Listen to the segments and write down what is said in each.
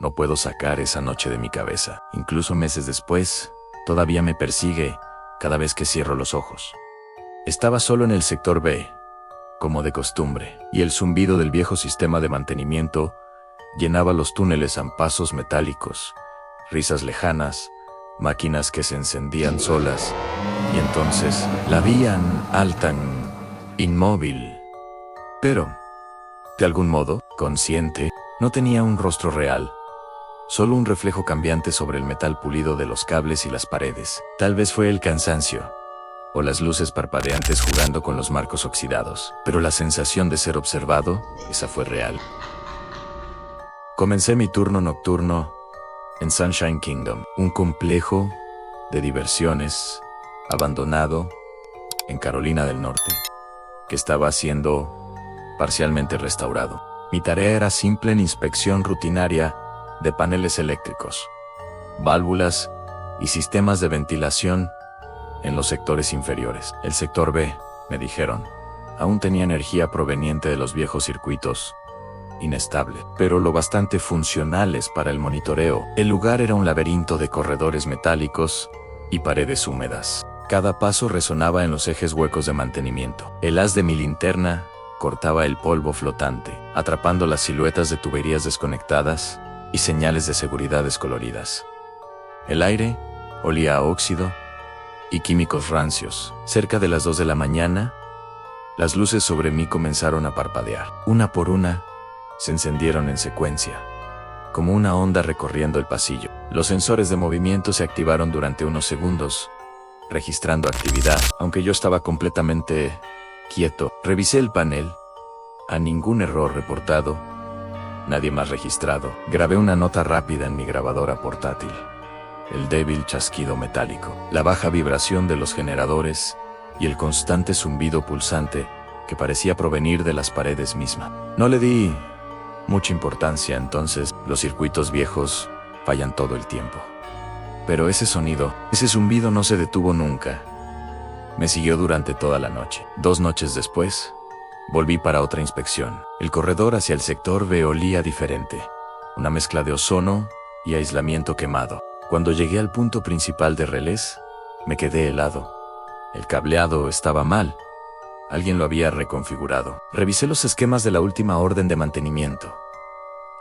no puedo sacar esa noche de mi cabeza. Incluso meses después, todavía me persigue cada vez que cierro los ojos. Estaba solo en el sector B, como de costumbre, y el zumbido del viejo sistema de mantenimiento llenaba los túneles a pasos metálicos, risas lejanas, máquinas que se encendían solas, y entonces la veían alta, inmóvil. Pero, de algún modo, consciente, no tenía un rostro real, solo un reflejo cambiante sobre el metal pulido de los cables y las paredes. Tal vez fue el cansancio, o las luces parpadeantes jugando con los marcos oxidados, pero la sensación de ser observado, esa fue real. Comencé mi turno nocturno en Sunshine Kingdom, un complejo de diversiones abandonado en Carolina del Norte, que estaba siendo parcialmente restaurado. Mi tarea era simple en inspección rutinaria de paneles eléctricos, válvulas y sistemas de ventilación en los sectores inferiores. El sector B, me dijeron, aún tenía energía proveniente de los viejos circuitos, inestable, pero lo bastante funcionales para el monitoreo. El lugar era un laberinto de corredores metálicos y paredes húmedas. Cada paso resonaba en los ejes huecos de mantenimiento. El haz de mi linterna cortaba el polvo flotante, atrapando las siluetas de tuberías desconectadas y señales de seguridad descoloridas. El aire olía a óxido y químicos rancios. Cerca de las 2 de la mañana, las luces sobre mí comenzaron a parpadear. Una por una, se encendieron en secuencia, como una onda recorriendo el pasillo. Los sensores de movimiento se activaron durante unos segundos, registrando actividad. Aunque yo estaba completamente quieto, revisé el panel. A ningún error reportado, nadie más registrado. Grabé una nota rápida en mi grabadora portátil. El débil chasquido metálico, la baja vibración de los generadores y el constante zumbido pulsante que parecía provenir de las paredes mismas. No le di mucha importancia entonces. Los circuitos viejos fallan todo el tiempo. Pero ese sonido, ese zumbido no se detuvo nunca. Me siguió durante toda la noche. 2 noches después, volví para otra inspección. El corredor hacia el sector B olía diferente. Una mezcla de ozono y aislamiento quemado. Cuando llegué al punto principal de relés, me quedé helado. El cableado estaba mal. Alguien lo había reconfigurado. Revisé los esquemas de la última orden de mantenimiento.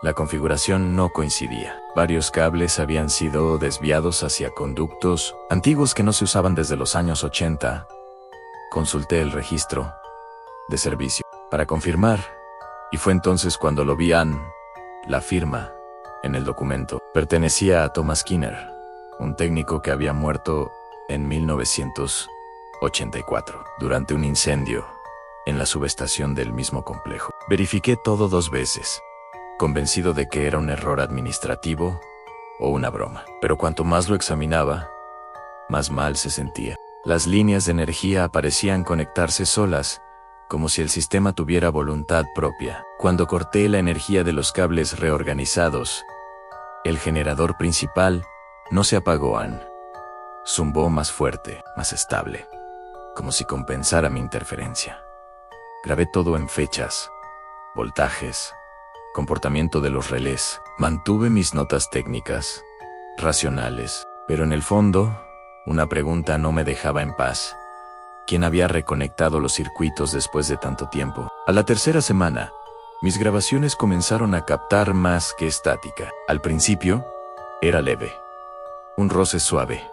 La configuración no coincidía. Varios cables habían sido desviados hacia conductos antiguos que no se usaban desde los años 80. Consulté el registro de servicio para confirmar, y fue entonces cuando lo vi. La firma en el documento pertenecía a Thomas Skinner, un técnico que había muerto en 1984 durante un incendio en la subestación del mismo complejo. Verifiqué todo 2 veces, convencido de que era un error administrativo o una broma. Pero cuanto más lo examinaba, más mal se sentía. Las líneas de energía parecían conectarse solas, como si el sistema tuviera voluntad propia. Cuando corté la energía de los cables reorganizados, el generador principal no se apagó. Zumbó más fuerte, más estable, como si compensara mi interferencia. Grabé todo en fechas, voltajes, comportamiento de los relés. Mantuve mis notas técnicas, racionales, pero en el fondo, una pregunta no me dejaba en paz. ¿Quién había reconectado los circuitos después de tanto tiempo? A la 3ª semana, mis grabaciones comenzaron a captar más que estática. Al principio, era leve. Un roce suave,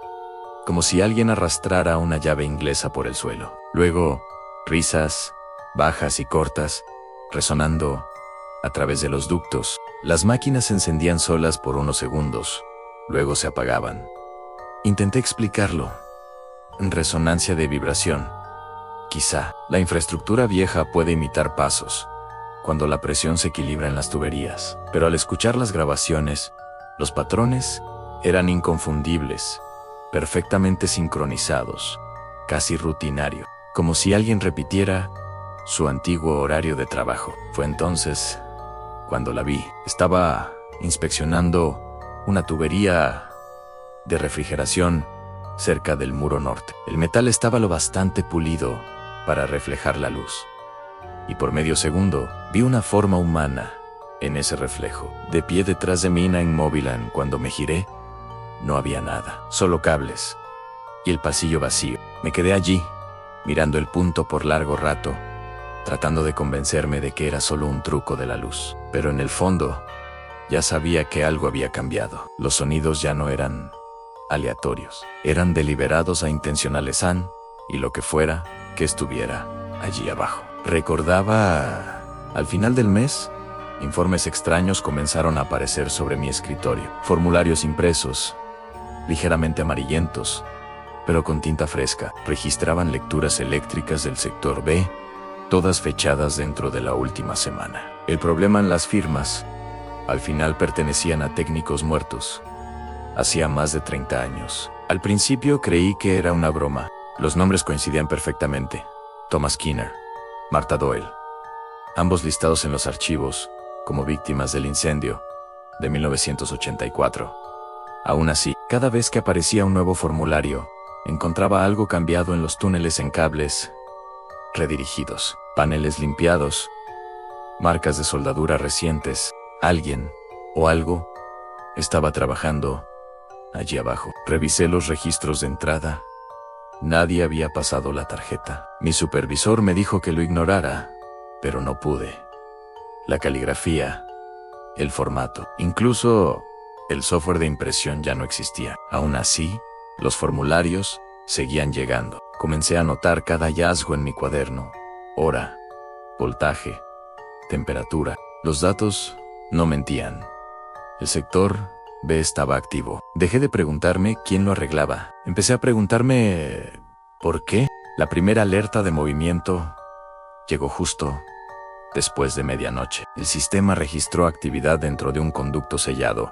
como si alguien arrastrara una llave inglesa por el suelo. Luego, risas, bajas y cortas, resonando a través de los ductos. Las máquinas se encendían solas por unos segundos, luego se apagaban. Intenté explicarlo. Resonancia de vibración. Quizá, la infraestructura vieja puede imitar pasos, cuando la presión se equilibra en las tuberías. Pero al escuchar las grabaciones, los patrones eran inconfundibles, perfectamente sincronizados, casi rutinario, como si alguien repitiera su antiguo horario de trabajo. Fue entonces cuando la vi. Estaba inspeccionando una tubería de refrigeración cerca del muro norte. El metal estaba lo bastante pulido para reflejar la luz, y por medio segundo vi una forma humana, en ese reflejo. De pie detrás de mi inmóvil, cuando me giré, no había nada, solo cables y el pasillo vacío. Me quedé allí, mirando el punto por largo rato, tratando de convencerme de que era solo un truco de la luz. Pero en el fondo, ya sabía que algo había cambiado. Los sonidos ya no eran aleatorios, eran deliberados e intencionales, y lo que fuera que estuviera allí abajo. Recordaba, al final del mes, informes extraños comenzaron a aparecer sobre mi escritorio. Formularios impresos, ligeramente amarillentos, pero con tinta fresca. Registraban lecturas eléctricas del sector B, todas fechadas dentro de la última semana. El problema en las firmas, al final pertenecían a técnicos muertos, hacía más de 30 años. Al principio creí que era una broma. Los nombres coincidían perfectamente. Thomas Skinner, Martha Doyle, ambos listados en los archivos como víctimas del incendio de 1984. Aún así, cada vez que aparecía un nuevo formulario, encontraba algo cambiado en los túneles, en cables redirigidos, paneles limpiados, marcas de soldadura recientes. Alguien o algo estaba trabajando allí abajo. Revisé los registros de entrada. Nadie había pasado la tarjeta. Mi supervisor me dijo que lo ignorara, pero no pude. La caligrafía, el formato, incluso el software de impresión ya no existía. Aún así, los formularios seguían llegando. Comencé a anotar cada hallazgo en mi cuaderno: hora, voltaje, temperatura. Los datos no mentían. El sector B estaba activo. Dejé de preguntarme quién lo arreglaba. Empecé a preguntarme ¿por qué? La primera alerta de movimiento llegó justo después de medianoche. El sistema registró actividad dentro de un conducto sellado,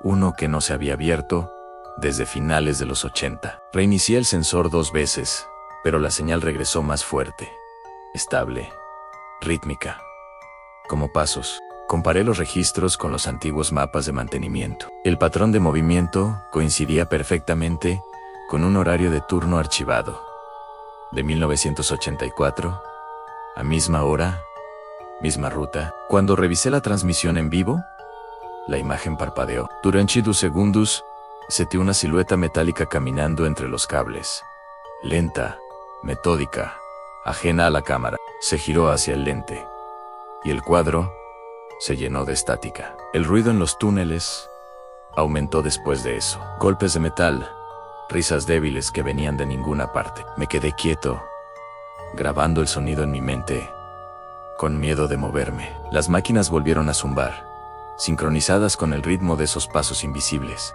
uno que no se había abierto desde finales de los 80. Reinicié el sensor 2 veces, pero la señal regresó más fuerte, estable, rítmica, como pasos. Comparé los registros con los antiguos mapas de mantenimiento. El patrón de movimiento coincidía perfectamente con un horario de turno archivado de 1984, a misma hora, misma ruta. Cuando revisé la transmisión en vivo, la imagen parpadeó. Durante 2 segundos, sentí una silueta metálica caminando entre los cables. Lenta, metódica, ajena a la cámara. Se giró hacia el lente, y el cuadro se llenó de estática. El ruido en los túneles aumentó después de eso. Golpes de metal, risas débiles que venían de ninguna parte. Me quedé quieto, grabando el sonido en mi mente, con miedo de moverme. Las máquinas volvieron a zumbar, sincronizadas con el ritmo de esos pasos invisibles.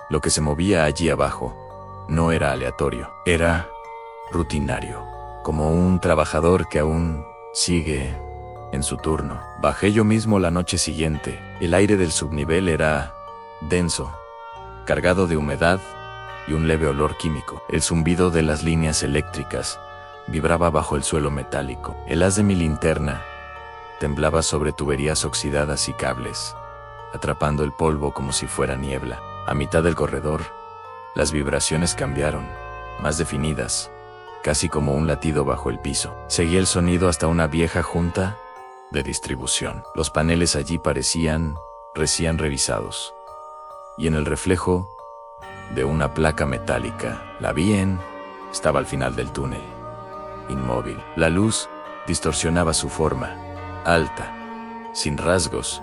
Lo que se movía allí abajo no era aleatorio, era rutinario, como un trabajador que aún sigue en su turno. Bajé yo mismo la noche siguiente. El aire del subnivel era denso, cargado de humedad y un leve olor químico. El zumbido de las líneas eléctricas vibraba bajo el suelo metálico. El haz de mi linterna temblaba sobre tuberías oxidadas y cables, atrapando el polvo como si fuera niebla. A mitad del corredor, las vibraciones cambiaron, más definidas, casi como un latido bajo el piso. Seguí el sonido hasta una vieja junta de distribución. Los paneles allí parecían recién revisados, y en el reflejo de una placa metálica, estaba al final del túnel, inmóvil. La luz distorsionaba su forma, alta, sin rasgos,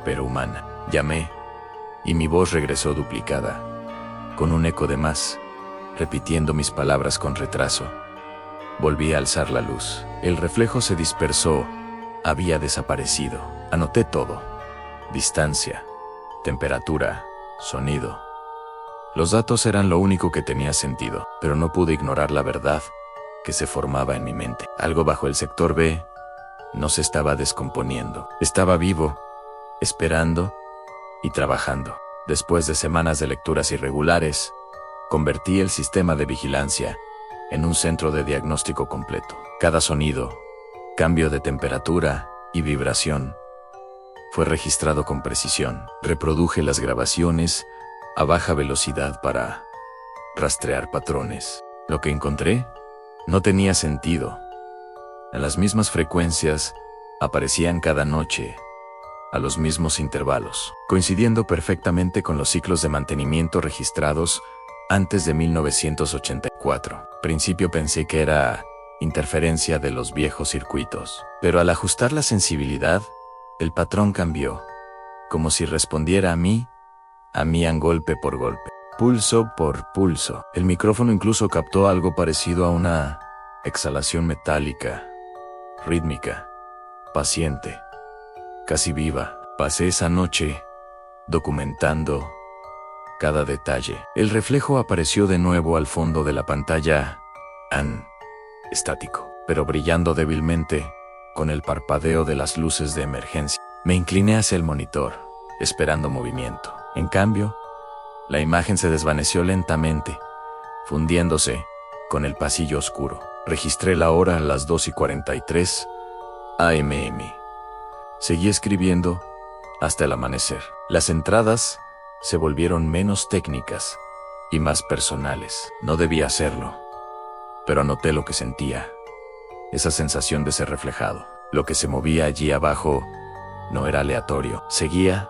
pero humana. Llamé, y mi voz regresó duplicada, con un eco de más, repitiendo mis palabras con retraso. Volví a alzar la luz. El reflejo se dispersó. Había desaparecido. Anoté todo: distancia, temperatura, sonido. Los datos eran lo único que tenía sentido, pero no pude ignorar la verdad que se formaba en mi mente. Algo bajo el sector B no se estaba descomponiendo. Estaba vivo, esperando y trabajando. Después de semanas de lecturas irregulares, convertí el sistema de vigilancia en un centro de diagnóstico completo. Cada sonido, cambio de temperatura y vibración fue registrado con precisión. Reproduje las grabaciones a baja velocidad para rastrear patrones. Lo que encontré no tenía sentido. En las mismas frecuencias aparecían cada noche, a los mismos intervalos, coincidiendo perfectamente con los ciclos de mantenimiento registrados antes de 1984. Al principio pensé que era interferencia de los viejos circuitos, pero al ajustar la sensibilidad, el patrón cambió, como si respondiera a mí golpe por golpe, pulso por pulso. El micrófono incluso captó algo parecido a una exhalación metálica, rítmica, paciente, casi viva. Pasé esa noche documentando cada detalle. El reflejo apareció de nuevo al fondo de la pantalla, estático, pero brillando débilmente, con el parpadeo de las luces de emergencia. Me incliné hacia el monitor, esperando movimiento. En cambio, la imagen se desvaneció lentamente, fundiéndose con el pasillo oscuro. Registré la hora a las 2:43 a.m. Seguí escribiendo hasta el amanecer. Las entradas se volvieron menos técnicas y más personales. No debía hacerlo, pero anoté lo que sentía, esa sensación de ser reflejado. Lo que se movía allí abajo no era aleatorio, seguía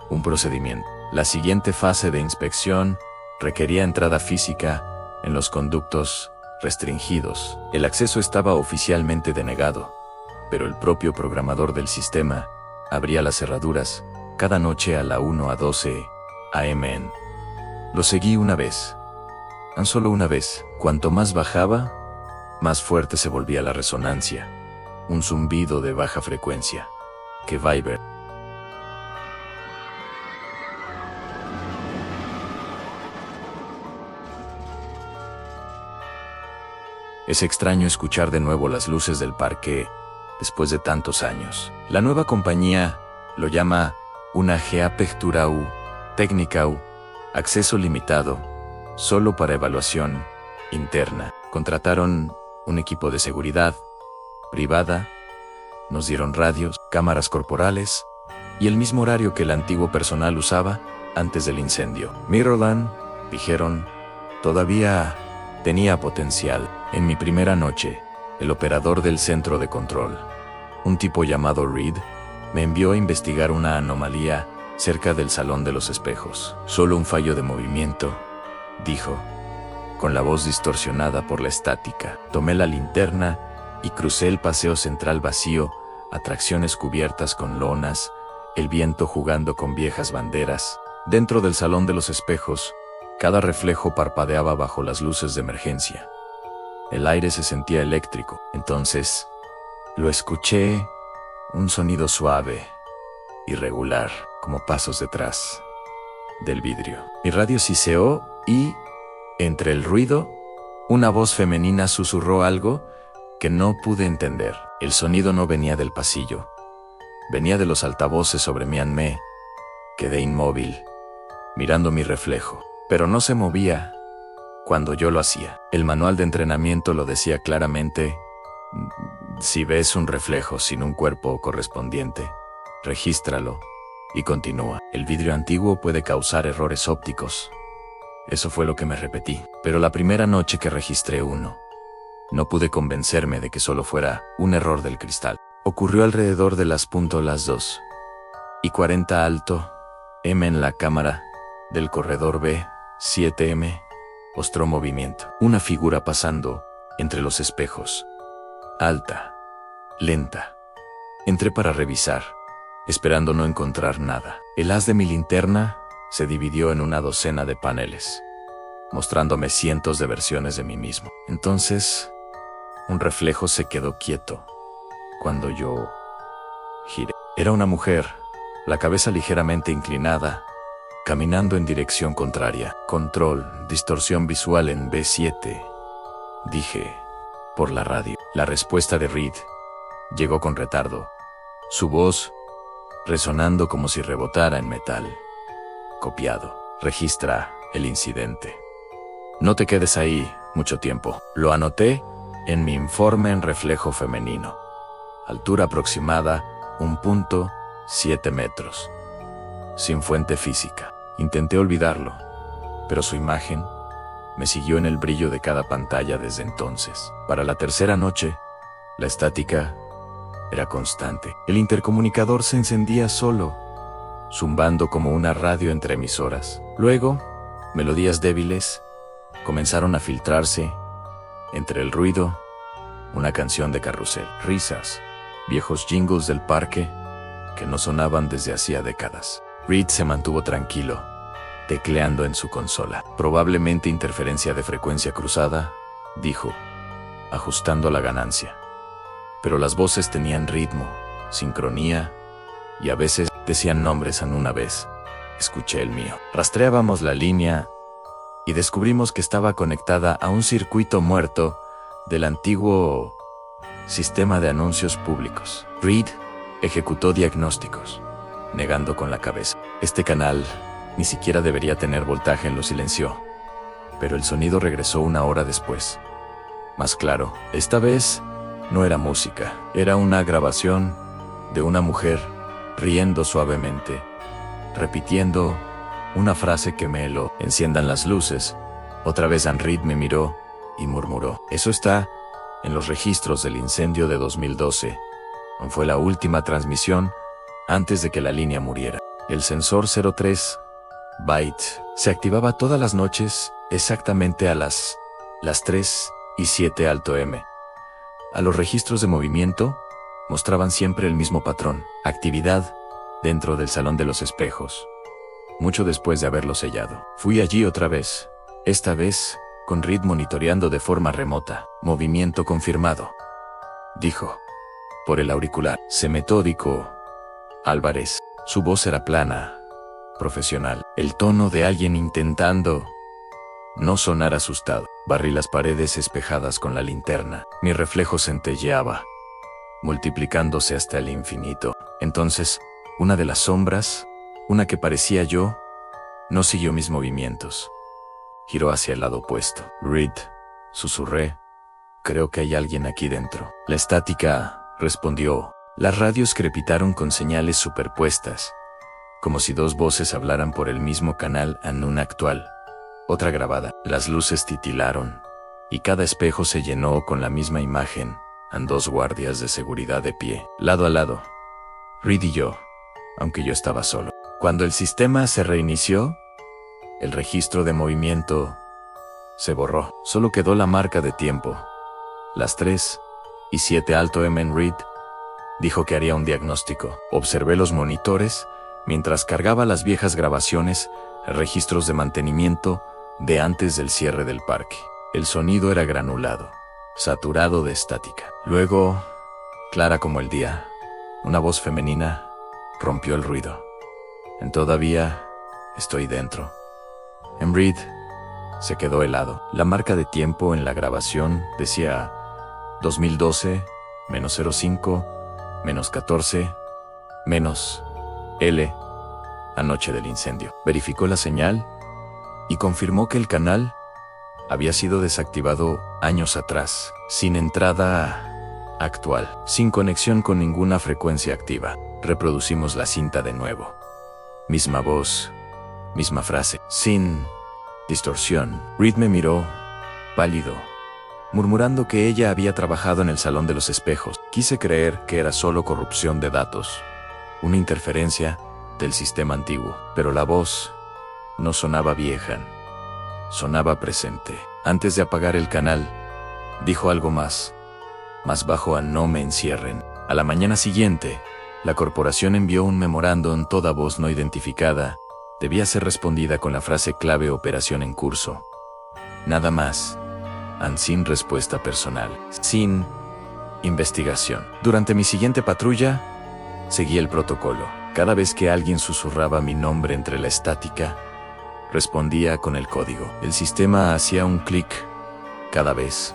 un procedimiento. La siguiente fase de inspección requería entrada física en los conductos restringidos. El acceso estaba oficialmente denegado, pero el propio programador del sistema abría las cerraduras cada noche a la 1 a 12 a.m. Lo seguí una vez, tan solo una vez. Cuanto más bajaba, más fuerte se volvía la resonancia, un zumbido de baja frecuencia, que vibra. Es extraño escuchar de nuevo las luces del parque después de tantos años. La nueva compañía lo llama una Geapecturau Technicau, acceso limitado, solo para evaluación interna. Contrataron un equipo de seguridad privada, nos dieron radios, cámaras corporales y el mismo horario que el antiguo personal usaba antes del incendio. Mirrorland, dijeron, todavía tenía potencial. En mi primera noche, el operador del centro de control, un tipo llamado Reed, me envió a investigar una anomalía cerca del Salón de los Espejos. Solo un fallo de movimiento, dijo, con la voz distorsionada por la estática. Tomé la linterna y crucé el paseo central vacío, atracciones cubiertas con lonas, el viento jugando con viejas banderas. Dentro del Salón de los Espejos, cada reflejo parpadeaba bajo las luces de emergencia. El aire se sentía eléctrico. Entonces, lo escuché, un sonido suave, irregular, como pasos detrás del vidrio. Mi radio siseó y, entre el ruido, una voz femenina susurró algo que no pude entender. El sonido no venía del pasillo, venía de los altavoces sobre mi Me quedé inmóvil, mirando mi reflejo, pero no se movía cuando yo lo hacía. El manual de entrenamiento lo decía claramente: si ves un reflejo sin un cuerpo correspondiente, regístralo y continúa. El vidrio antiguo puede causar errores ópticos. Eso fue lo que me repetí. Pero la primera noche que registré uno, no pude convencerme de que solo fuera un error del cristal. Ocurrió alrededor de las 2:40 alto, en la cámara del corredor B, 7M, mostró movimiento. Una figura pasando entre los espejos. Alta, lenta. Entré para revisar, esperando no encontrar nada. El haz de mi linterna se dividió en una docena de paneles, mostrándome cientos de versiones de mí mismo. Entonces, un reflejo se quedó quieto cuando yo giré. Era una mujer, la cabeza ligeramente inclinada, caminando en dirección contraria. Control, distorsión visual en B7, dije por la radio. La respuesta de Reed llegó con retardo, su voz resonando como si rebotara en metal. Copiado. Registra el incidente. No te quedes ahí mucho tiempo. Lo anoté en mi informe en reflejo femenino. Altura aproximada 1.7 metros. Sin fuente física. Intenté olvidarlo, pero su imagen me siguió en el brillo de cada pantalla desde entonces. Para la tercera noche, la estática era constante. El intercomunicador se encendía solo, zumbando como una radio entre emisoras. Luego, melodías débiles comenzaron a filtrarse entre el ruido, una canción de carrusel, risas, viejos jingles del parque que no sonaban desde hacía décadas. Reed se mantuvo tranquilo, tecleando en su consola. Probablemente interferencia de frecuencia cruzada, dijo, ajustando la ganancia. Pero las voces tenían ritmo, sincronía, y a veces decían nombres en una vez. Escuché el mío. Rastreábamos la línea y descubrimos que estaba conectada a un circuito muerto del antiguo sistema de anuncios públicos. Reed ejecutó diagnósticos, negando con la cabeza. Este canal ni siquiera debería tener voltaje, lo silenció. Pero el sonido regresó una hora después. Más claro, esta vez no era música, era una grabación de una mujer riendo suavemente, repitiendo una frase que me heló. Enciendan las luces. Otra vez Reed me miró y murmuró. Eso está en los registros del incendio de 2012. Fue la última transmisión antes de que la línea muriera. El sensor 03 byte se activaba todas las noches exactamente a las 3:07 alto M. A los registros de movimiento mostraban siempre el mismo patrón, actividad dentro del Salón de los Espejos, mucho después de haberlo sellado. Fui allí otra vez, esta vez con Reed monitoreando de forma remota. Movimiento confirmado, dijo, por el auricular. Sé metódico, Álvarez. Su voz era plana, profesional, el tono de alguien intentando no sonar asustado. Barrí las paredes espejadas con la linterna. Mi reflejo centelleaba, multiplicándose hasta el infinito. Entonces, una de las sombras, una que parecía yo, no siguió mis movimientos. Giró hacia el lado opuesto. Reed, susurré, creo que hay alguien aquí dentro. La estática respondió. Las radios crepitaron con señales superpuestas, como si dos voces hablaran por el mismo canal en una actual, otra grabada. Las luces titilaron, y cada espejo se llenó con la misma imagen, en dos guardias de seguridad de pie, lado a lado, Reed y yo, aunque yo estaba solo. Cuando el sistema se reinició, el registro de movimiento se borró. Solo quedó la marca de tiempo. Las 3:07 alto M. Reed dijo que haría un diagnóstico. Observé los monitores mientras cargaba las viejas grabaciones, registros de mantenimiento de antes del cierre del parque. El sonido era granulado, saturado de estática. Luego, clara como el día, una voz femenina rompió el ruido. Todavía estoy dentro. Reed se quedó helado. La marca de tiempo en la grabación decía 2012, -05, -14, -L, anoche del incendio. Verificó la señal y confirmó que el canal había sido desactivado años atrás, sin entrada actual, sin conexión con ninguna frecuencia activa. Reproducimos la cinta de nuevo. Misma voz, misma frase, sin distorsión. Reed me miró, pálido, murmurando que ella había trabajado en el Salón de los Espejos. Quise creer que era solo corrupción de datos, una interferencia del sistema antiguo. Pero la voz no sonaba vieja, sonaba presente. Antes de apagar el canal, dijo algo más bajo a no me encierren. A la mañana siguiente, la corporación envió un memorándum. Toda voz no identificada debía ser respondida con la frase clave operación en curso. Nada más. Sin respuesta personal. Sin investigación. Durante mi siguiente patrulla, seguí el protocolo. Cada vez que alguien susurraba mi nombre entre la estática, respondía con el código. El sistema hacía un clic cada vez,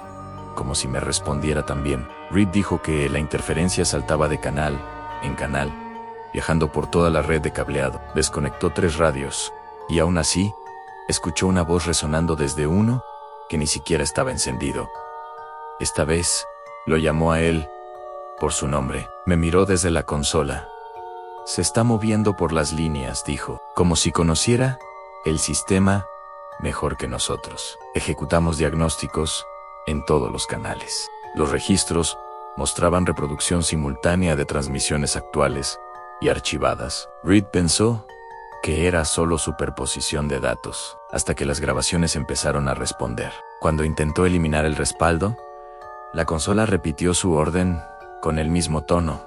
como si me respondiera también. Reed dijo que la interferencia saltaba de canal en canal, viajando por toda la red de cableado. Desconectó 3 radios, y aún así, escuchó una voz resonando desde uno que ni siquiera estaba encendido. Esta vez, lo llamó a él por su nombre. Me miró desde la consola. Se está moviendo por las líneas, dijo, como si conociera el sistema mejor que nosotros. Ejecutamos diagnósticos en todos los canales. Los registros mostraban reproducción simultánea de transmisiones actuales y archivadas. Reed pensó que era solo superposición de datos, hasta que las grabaciones empezaron a responder. Cuando intentó eliminar el respaldo, la consola repitió su orden con el mismo tono,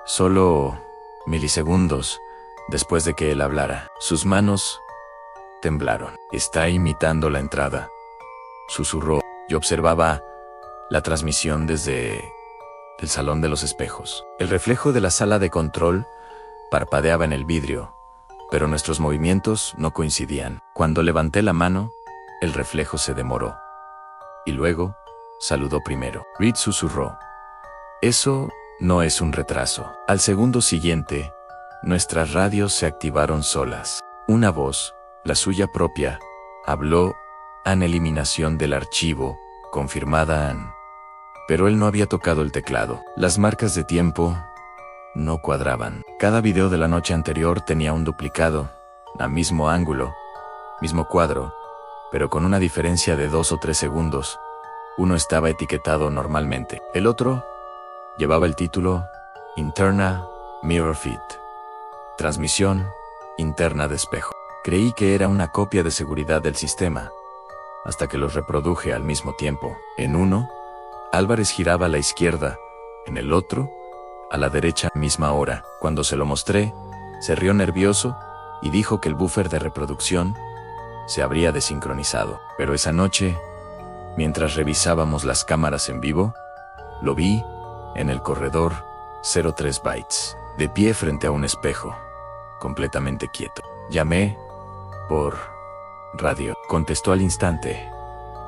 solo milisegundos después de que él hablara. Sus manos temblaron. «Está imitando la entrada», susurró. Yo observaba la transmisión desde el salón de los espejos. El reflejo de la sala de control parpadeaba en el vidrio, pero nuestros movimientos no coincidían. Cuando levanté la mano, el reflejo se demoró. Y luego, saludó primero. Reed susurró: «Eso no es un retraso». Al segundo siguiente, nuestras radios se activaron solas. Una voz, la suya propia, habló: «Han eliminación del archivo, confirmada han». Pero él no había tocado el teclado. Las marcas de tiempo no cuadraban. Cada video de la noche anterior tenía un duplicado, a mismo ángulo, mismo cuadro, pero con una diferencia de 2 o 3 segundos. Uno estaba etiquetado normalmente. El otro llevaba el título Interna Mirror Feed, transmisión interna de espejo. Creí que era una copia de seguridad del sistema, hasta que los reproduje al mismo tiempo. En uno, Álvarez giraba a la izquierda, en el otro, a la derecha, misma hora. Cuando se lo mostré, se rió nervioso y dijo que el buffer de reproducción se habría desincronizado. Pero esa noche, mientras revisábamos las cámaras en vivo, lo vi en el corredor 03 bytes, de pie frente a un espejo, completamente quieto. Llamé por radio. Contestó al instante,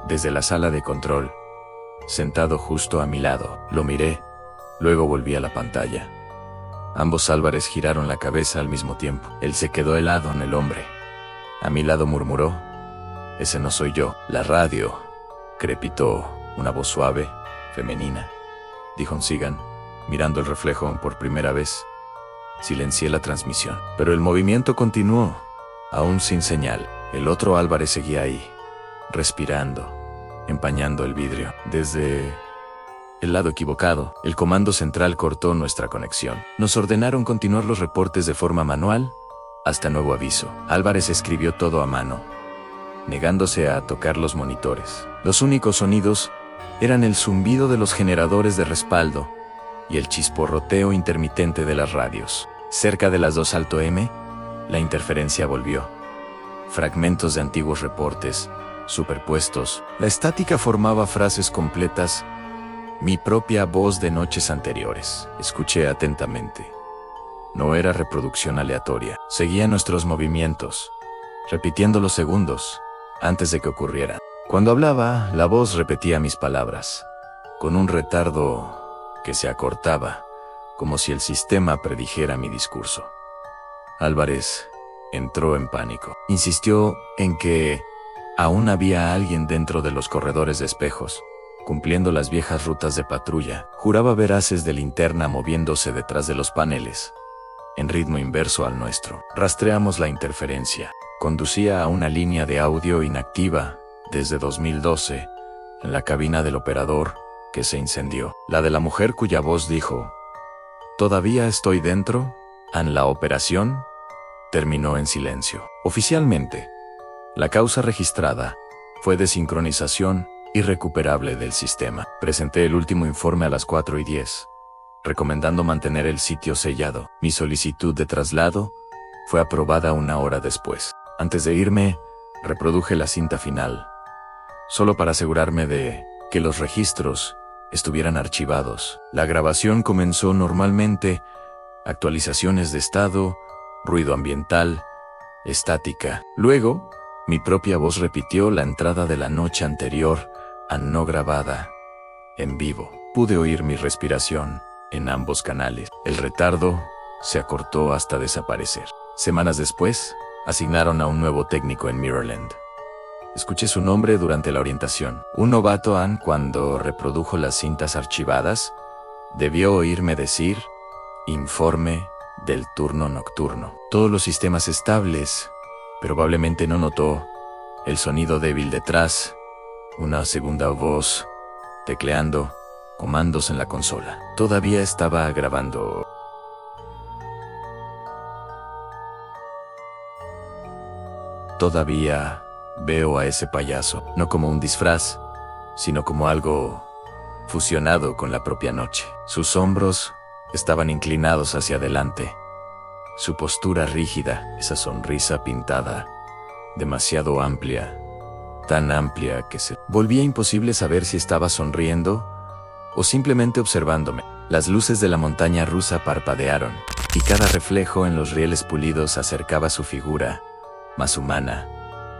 desde la sala de control, sentado justo a mi lado. Lo miré, luego volví a la pantalla. Ambos Álvarez giraron la cabeza al mismo tiempo. Él se quedó helado en el hombre. A mi lado murmuró: «Ese no soy yo». «La radio», crepitó una voz suave, femenina. Dijo Sigan, mirando el reflejo por primera vez. Silencié la transmisión, pero el movimiento continuó, aún sin señal. El otro Álvarez seguía ahí, respirando, empañando el vidrio. Desde el lado equivocado, el comando central cortó nuestra conexión. Nos ordenaron continuar los reportes de forma manual hasta nuevo aviso. Álvarez escribió todo a mano, negándose a tocar los monitores. Los únicos sonidos eran el zumbido de los generadores de respaldo y el chisporroteo intermitente de las radios. Cerca de las 2 alto M, la interferencia volvió. Fragmentos de antiguos reportes, superpuestos. La estática formaba frases completas. Mi propia voz de noches anteriores. Escuché atentamente. No era reproducción aleatoria. Seguía nuestros movimientos, repitiendo los segundos antes de que ocurrieran. Cuando hablaba, la voz repetía mis palabras, con un retardo que se acortaba, como si el sistema predijera mi discurso. Álvarez entró en pánico. Insistió en que aún había alguien dentro de los corredores de espejos, cumpliendo las viejas rutas de patrulla. Juraba ver haces de linterna moviéndose detrás de los paneles, en ritmo inverso al nuestro. Rastreamos la interferencia. Conducía a una línea de audio inactiva desde 2012, en la cabina del operador, que se incendió. La de la mujer cuya voz dijo: «¿Todavía estoy dentro?» En la operación terminó en silencio. Oficialmente, la causa registrada fue desincronización irrecuperable del sistema. Presenté el último informe a las 4:10, recomendando mantener el sitio sellado. Mi solicitud de traslado fue aprobada 1 hora después. Antes de irme, reproduje la cinta final, solo para asegurarme de que los registros estuvieran archivados. La grabación comenzó normalmente: actualizaciones de estado, ruido ambiental, estática. Luego, mi propia voz repitió la entrada de la noche anterior, no grabada, en vivo. Pude oír mi respiración en ambos canales. El retardo se acortó hasta desaparecer. Semanas después, asignaron a un nuevo técnico en Mirrorland. Escuché su nombre durante la orientación. Un novato cuando reprodujo las cintas archivadas, debió oírme decir: «Informe del turno nocturno». Todos los sistemas estables. Probablemente no notó el sonido débil detrás. Una segunda voz, tecleando, comandos en la consola. Todavía estaba grabando. Todavía veo a ese payaso, no como un disfraz, sino como algo fusionado con la propia noche. Sus hombros estaban inclinados hacia adelante, su postura rígida, esa sonrisa pintada, demasiado amplia, tan amplia que se volvía imposible saber si estaba sonriendo o simplemente observándome. Las luces de la montaña rusa parpadearon, y cada reflejo en los rieles pulidos acercaba su figura, más humana,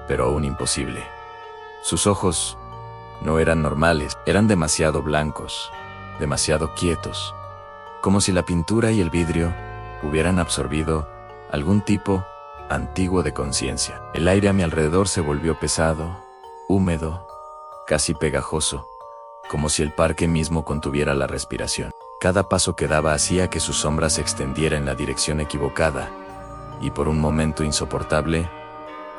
pero aún imposible. Sus ojos no eran normales, eran demasiado blancos, demasiado quietos, como si la pintura y el vidrio hubieran absorbido algún tipo antiguo de conciencia. El aire a mi alrededor se volvió pesado, húmedo, casi pegajoso, como si el parque mismo contuviera la respiración. Cada paso que daba hacía que su sombra se extendiera en la dirección equivocada, y por un momento insoportable,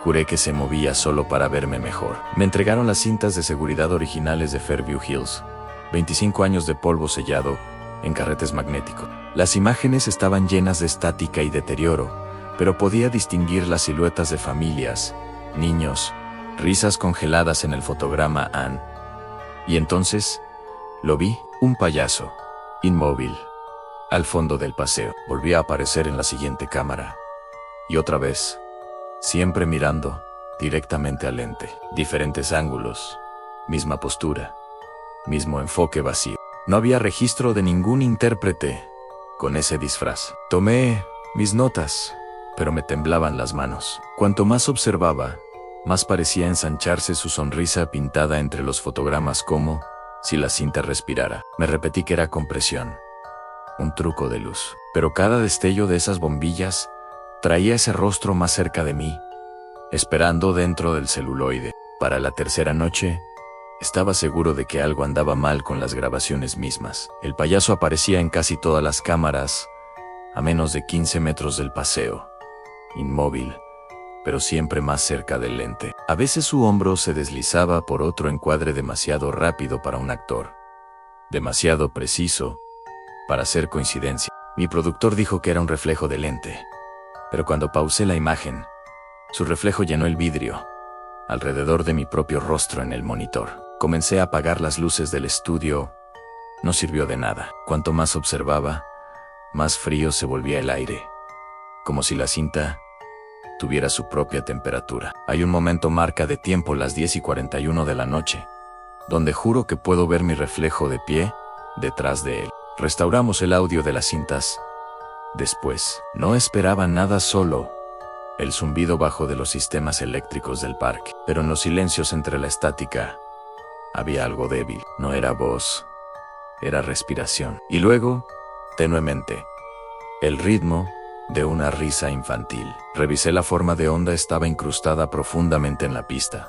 juré que se movía solo para verme mejor. Me entregaron las cintas de seguridad originales de Fairview Hills, 25 años de polvo sellado en carretes magnéticos. Las imágenes estaban llenas de estática y deterioro, pero podía distinguir las siluetas de familias, niños, risas congeladas en el fotograma Anne. Y entonces, lo vi, un payaso, inmóvil, al fondo del paseo. Volví a aparecer en la siguiente cámara. Y otra vez, siempre mirando directamente al lente. Diferentes ángulos, misma postura, mismo enfoque vacío. No había registro de ningún intérprete con ese disfraz. Tomé mis notas, pero me temblaban las manos. Cuanto más observaba, más parecía ensancharse su sonrisa pintada entre los fotogramas, como si la cinta respirara. Me repetí que era compresión, un truco de luz. Pero cada destello de esas bombillas traía ese rostro más cerca de mí, esperando dentro del celuloide. Para la tercera noche, estaba seguro de que algo andaba mal con las grabaciones mismas. El payaso aparecía en casi todas las cámaras, a menos de 15 metros del paseo, inmóvil, pero siempre más cerca del lente. A veces su hombro se deslizaba por otro encuadre demasiado rápido para un actor, demasiado preciso para ser coincidencia. Mi productor dijo que era un reflejo del lente, pero cuando pausé la imagen, su reflejo llenó el vidrio alrededor de mi propio rostro en el monitor. Comencé a apagar las luces del estudio. No sirvió de nada. Cuanto más observaba, más frío se volvía el aire, como si la cinta tuviera su propia temperatura. Hay un momento marca de tiempo, las 10:41 de la noche, donde juro que puedo ver mi reflejo de pie detrás de él. Restauramos el audio de las cintas. Después, no esperaba nada, solo el zumbido bajo de los sistemas eléctricos del parque. Pero en los silencios entre la estática, había algo débil. No era voz, era respiración. Y luego, tenuemente, el ritmo de una risa infantil. Revisé la forma de onda, estaba incrustada profundamente en la pista.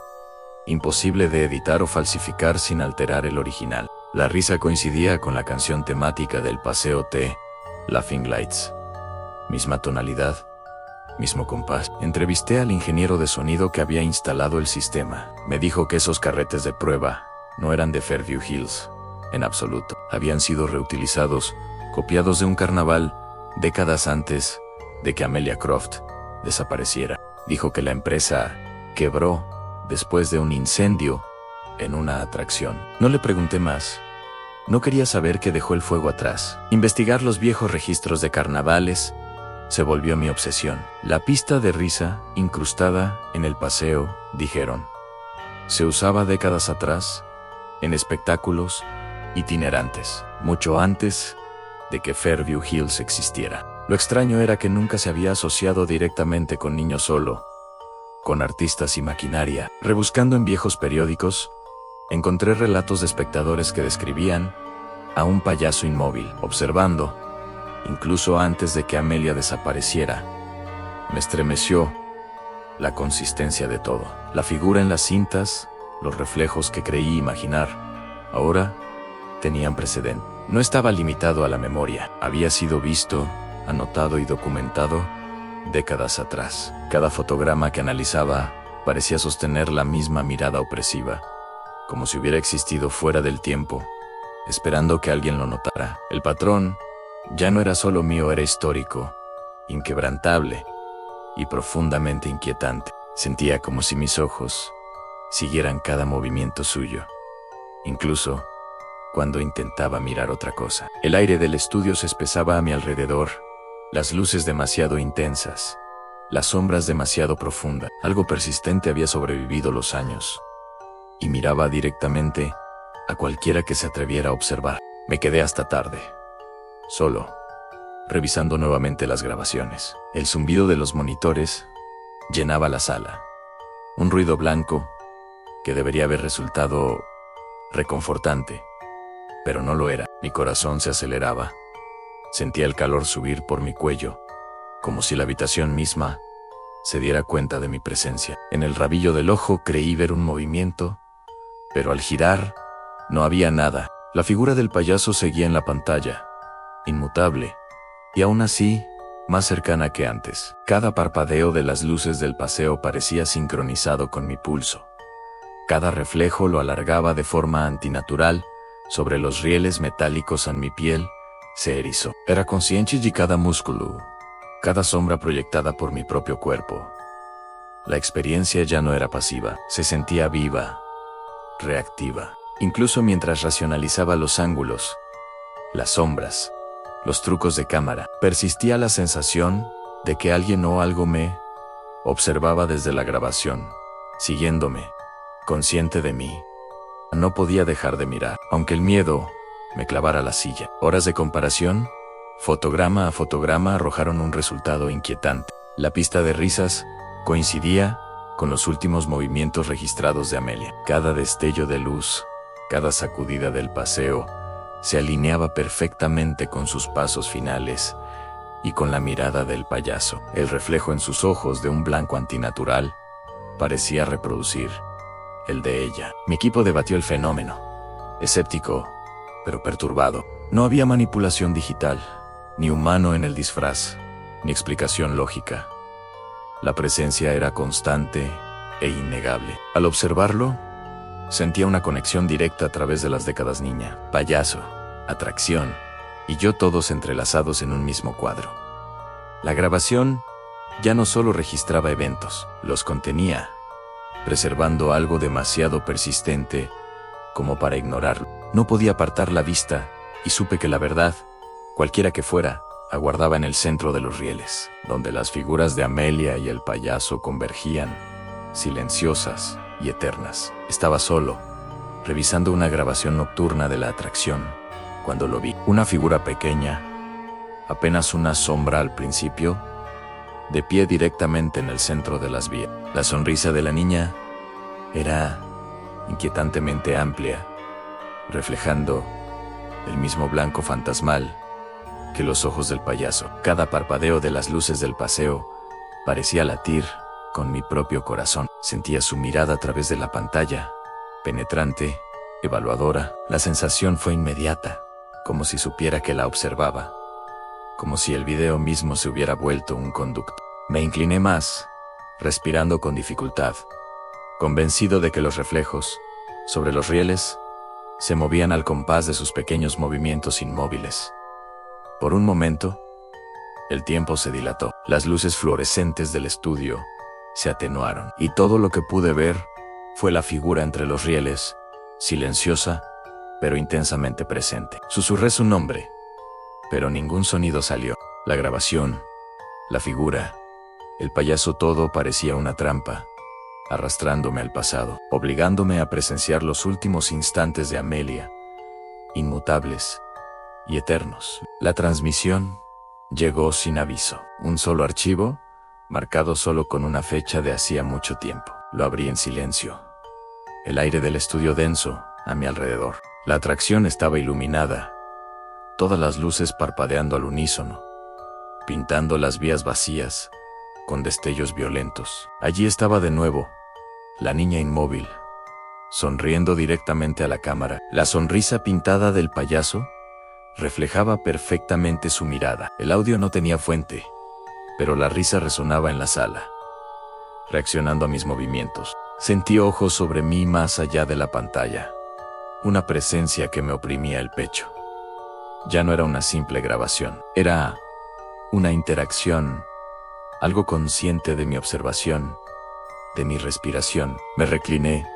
Imposible de editar o falsificar sin alterar el original. La risa coincidía con la canción temática del paseo The Laughing Lights. Misma tonalidad, mismo compás. Entrevisté al ingeniero de sonido que había instalado el sistema. Me dijo que esos carretes de prueba no eran de Fairview Hills, en absoluto. Habían sido reutilizados, copiados de un carnaval, décadas antes de que Amelia Croft desapareciera. Dijo que la empresa quebró después de un incendio en una atracción. No le pregunté más. No quería saber qué dejó el fuego atrás. Investigar los viejos registros de carnavales se volvió mi obsesión. La pista de risa, incrustada en el paseo, dijeron, se usaba décadas atrás en espectáculos itinerantes, mucho antes de que Fairview Hills existiera. Lo extraño era que nunca se había asociado directamente con niños, solo con artistas y maquinaria. Rebuscando en viejos periódicos, encontré relatos de espectadores que describían a un payaso inmóvil, observando, incluso antes de que Amelia desapareciera. Me estremeció la consistencia de todo. La figura en las cintas, los reflejos que creí imaginar, ahora tenían precedente. No estaba limitado a la memoria. Había sido visto, anotado y documentado décadas atrás. Cada fotograma que analizaba parecía sostener la misma mirada opresiva, como si hubiera existido fuera del tiempo, esperando que alguien lo notara. El patrón ya no era solo mío, era histórico, inquebrantable y profundamente inquietante. Sentía como si mis ojos siguieran cada movimiento suyo, incluso cuando intentaba mirar otra cosa. El aire del estudio se espesaba a mi alrededor, las luces demasiado intensas, las sombras demasiado profundas. Algo persistente había sobrevivido los años, y miraba directamente a cualquiera que se atreviera a observar. Me quedé hasta tarde, solo, revisando nuevamente las grabaciones. El zumbido de los monitores llenaba la sala. Un ruido blanco que debería haber resultado reconfortante, pero no lo era. Mi corazón se aceleraba. Sentía el calor subir por mi cuello, como si la habitación misma se diera cuenta de mi presencia. En el rabillo del ojo creí ver un movimiento, pero al girar no había nada. La figura del payaso seguía en la pantalla, inmutable, y aún así, más cercana que antes. Cada parpadeo de las luces del paseo parecía sincronizado con mi pulso. Cada reflejo lo alargaba de forma antinatural sobre los rieles metálicos en mi piel. Se erizó. Era consciente de cada músculo, cada sombra proyectada por mi propio cuerpo. La experiencia ya no era pasiva, se sentía viva, reactiva. Incluso mientras racionalizaba los ángulos, las sombras, los trucos de cámara, persistía la sensación de que alguien o algo me observaba desde la grabación, siguiéndome, consciente de mí. No podía dejar de mirar, aunque el miedo me clavara la silla. Horas de comparación, fotograma a fotograma, arrojaron un resultado inquietante. La pista de risas coincidía con los últimos movimientos registrados de Amelia. Cada destello de luz, cada sacudida del paseo, se alineaba perfectamente con sus pasos finales y con la mirada del payaso. El reflejo en sus ojos, de un blanco antinatural, parecía reproducir el de ella. Mi equipo debatió el fenómeno, escéptico, pero perturbado. No había manipulación digital, ni humano en el disfraz, ni explicación lógica. La presencia era constante e innegable. Al observarlo, sentía una conexión directa a través de las décadas. Niña, payaso, atracción, y yo, todos entrelazados en un mismo cuadro. La grabación ya no solo registraba eventos, los contenía, preservando algo demasiado persistente como para ignorarlo. No podía apartar la vista, y supe que la verdad, cualquiera que fuera, aguardaba en el centro de los rieles, donde las figuras de Amelia y el payaso convergían, silenciosas y eternas. Estaba solo, revisando una grabación nocturna de la atracción, cuando lo vi. Una figura pequeña, apenas una sombra al principio, de pie directamente en el centro de las vías. La sonrisa de la niña era inquietantemente amplia, reflejando el mismo blanco fantasmal que los ojos del payaso. Cada parpadeo de las luces del paseo parecía latir con mi propio corazón. Sentía su mirada a través de la pantalla, penetrante, evaluadora. La sensación fue inmediata, como si supiera que la observaba, como si el video mismo se hubiera vuelto un conducto. Me incliné más, respirando con dificultad, convencido de que los reflejos sobre los rieles se movían al compás de sus pequeños movimientos inmóviles. Por un momento, el tiempo se dilató. Las luces fluorescentes del estudio se atenuaron, y todo lo que pude ver fue la figura entre los rieles, silenciosa, pero intensamente presente. Susurré su nombre, pero ningún sonido salió. La grabación, la figura, el payaso, todo parecía una trampa, arrastrándome al pasado, obligándome a presenciar los últimos instantes de Amelia, inmutables y eternos. La transmisión llegó sin aviso. Un solo archivo, marcado solo con una fecha de hacía mucho tiempo. Lo abrí en silencio. El aire del estudio denso a mi alrededor. La atracción estaba iluminada, todas las luces parpadeando al unísono, pintando las vías vacías con destellos violentos. Allí estaba de nuevo, la niña inmóvil, sonriendo directamente a la cámara. La sonrisa pintada del payaso reflejaba perfectamente su mirada. El audio no tenía fuente, pero la risa resonaba en la sala, reaccionando a mis movimientos. Sentí ojos sobre mí más allá de la pantalla, una presencia que me oprimía el pecho. Ya no era una simple grabación, era una interacción, algo consciente de mi observación, de mi respiración. Me recliné,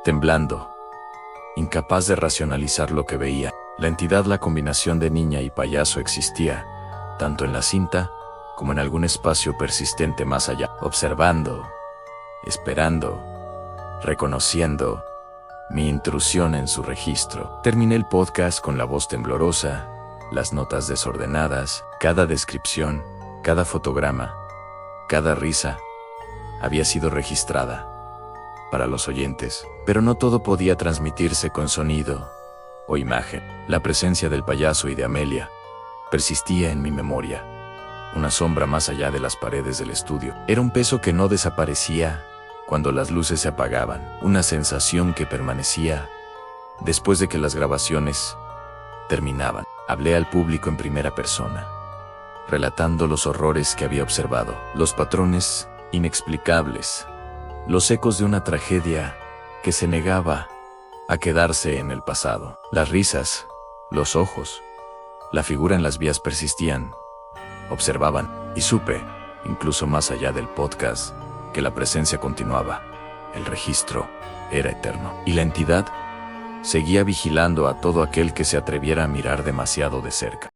temblando, incapaz de racionalizar lo que veía. La entidad, la combinación de niña y payaso, existía, tanto en la cinta como en algún espacio persistente más allá, observando, esperando, reconociendo mi intrusión en su registro. Terminé el podcast con la voz temblorosa, las notas desordenadas, cada descripción, cada fotograma, cada risa había sido registrada para los oyentes, pero no todo podía transmitirse con sonido o imagen. La presencia del payaso y de Amelia persistía en mi memoria, una sombra más allá de las paredes del estudio. Era un peso que no desaparecía cuando las luces se apagaban, una sensación que permanecía después de que las grabaciones terminaban. Hablé al público en primera persona, relatando los horrores que había observado, los patrones inexplicables, los ecos de una tragedia que se negaba a quedarse en el pasado. Las risas, los ojos, la figura en las vías persistían, observaban, y supe, incluso más allá del podcast, que la presencia continuaba. El registro era eterno, y la entidad seguía vigilando a todo aquel que se atreviera a mirar demasiado de cerca.